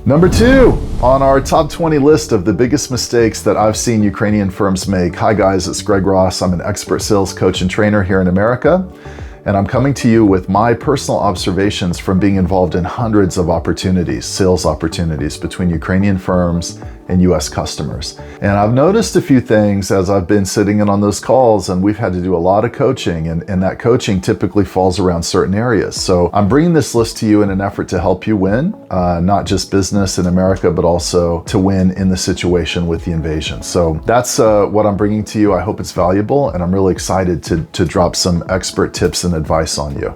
Number 2 on our top 20 list of the biggest mistakes that I've seen Ukrainian firms make. Hi guys, it's Greg Ross. I'm an expert sales coach and trainer here in America. And I'm coming to you with my personal observations from being involved in hundreds of opportunities, sales opportunities between Ukrainian firms and US customers. And I've noticed a few things as I've been sitting in on those calls, and we've had to do a lot of coaching, and that coaching typically falls around certain areas. So I'm bringing this list to you in an effort to help you win, not just business in America, but also to win in the situation with the invasion. So that's what I'm bringing to you. I hope it's valuable, and I'm really excited to drop some expert tips and advice on you.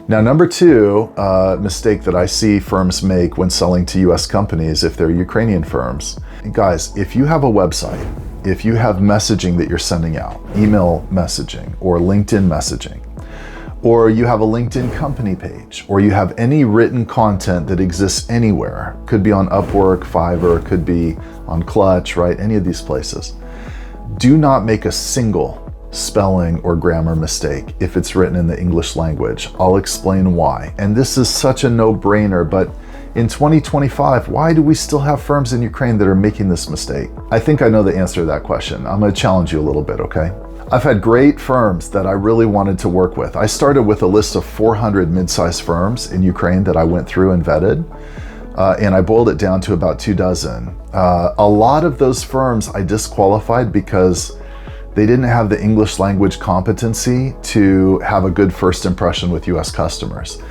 Now, number 2 mistake that I see firms make when selling to US companies, if they're Ukrainian firms. Guys, if you have a website, if you have messaging that you're sending out, email messaging or LinkedIn messaging, or you have a LinkedIn company page, or you have any written content that exists anywhere, could be on Upwork, Fiverr, could be on Clutch, right? Any of these places. Do not make a single spelling or grammar mistake if it's written in the English language. I'll explain why. And this is such a no-brainer, but in 2025, why do we still have firms in Ukraine that are making this mistake? I think I know the answer to that question. I'm going to challenge you a little bit, okay? I've had great firms that I really wanted to work with. I started with a list of 400 mid-sized firms in Ukraine that I went through and vetted, and I boiled it down to about 24. A lot of those firms I disqualified because they didn't have the English language competency to have a good first impression with US customers.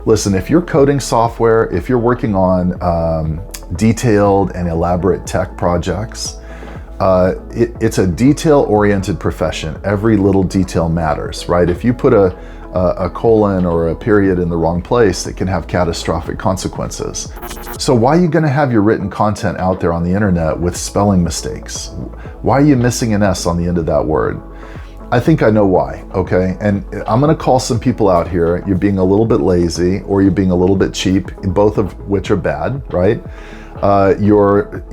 Listen, if you're coding software, if you're working on detailed and elaborate tech projects, it's a detail-oriented profession. Every little detail matters, right? If you put a colon or a period in the wrong place, it can have catastrophic consequences. So why are you going to have your written content out there on the internet with spelling mistakes? Why are you missing an S on the end of that word? I think I know why, okay? And I'm going to call some people out here. You're being a little bit lazy or you're being a little bit cheap, both of which are bad, right? You're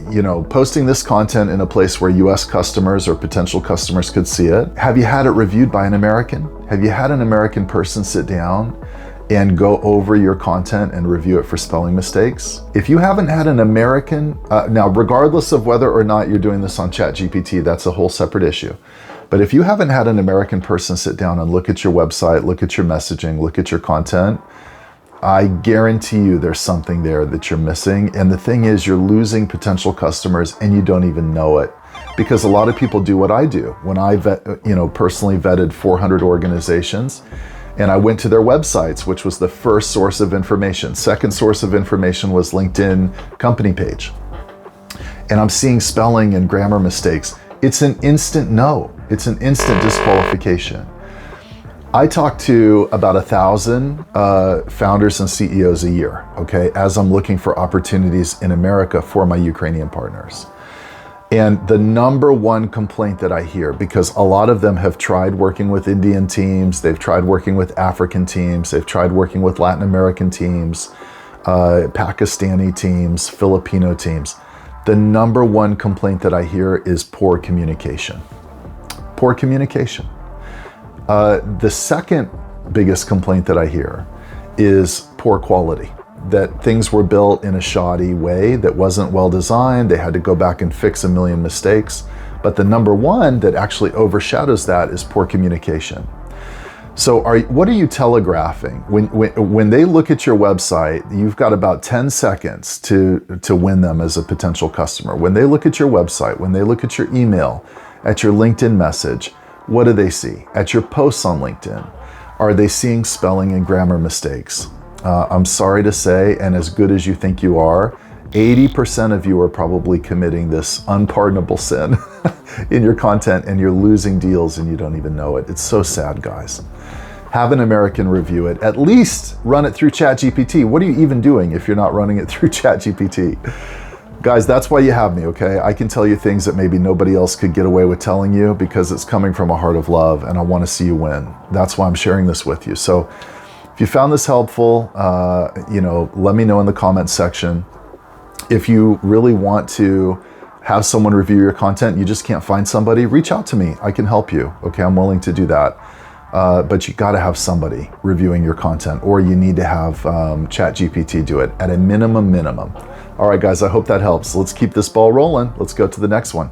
posting this content in a place where US customers or potential customers could see it. Have you had it reviewed by an American? Have you had an American person sit down and go over your content and review it for spelling mistakes? If you haven't had an American, now regardless of whether or not you're doing this on ChatGPT, that's a whole separate issue. But if you haven't had an American person sit down and look at your website, look at your messaging, look at your content, I guarantee you there's something there that you're missing. And the thing is, you're losing potential customers and you don't even know it. Because a lot of people do what I do. When I personally vetted 400 organizations, and I went to their websites, which was the first source of information. Second source of information was LinkedIn company page. And I'm seeing spelling and grammar mistakes. It's an instant no. It's an instant disqualification. I talk to about 1,000 founders and CEOs a year, okay, as I'm looking for opportunities in America for my Ukrainian partners. And the number one complaint that I hear, because a lot of them have tried working with Indian teams, they've tried working with African teams, they've tried working with Latin American teams, Pakistani teams, Filipino teams. The number one complaint that I hear is poor communication. Poor communication. The second biggest complaint that I hear is poor quality. That things were built in a shoddy way that wasn't well designed. They had to go back and fix a million mistakes. But the number one that actually overshadows that is poor communication. So what are you telegraphing? When they look at your website, you've got about 10 seconds to win them as a potential customer. When they look at your website, when they look at your email, at your LinkedIn message, what do they see? At your posts on LinkedIn, are they seeing spelling and grammar mistakes? I'm sorry to say, and as good as you think you are, 80% of you are probably committing this unpardonable sin in your content, and you're losing deals and you don't even know it. It's so sad, guys. Have an American review it. At least run it through ChatGPT. What are you even doing if you're not running it through ChatGPT? Guys, that's why you have me, okay? I can tell you things that maybe nobody else could get away with telling you because it's coming from a heart of love and I want to see you win. That's why I'm sharing this with you. So if you found this helpful, let me know in the comments section. If you really want to have someone review your content, you just can't find somebody, reach out to me. I can help you, okay? I'm willing to do that. But you gotta have somebody reviewing your content, or you need to have ChatGPT do it at a minimum. All right, guys, I hope that helps. Let's keep this ball rolling. Let's go to the next one.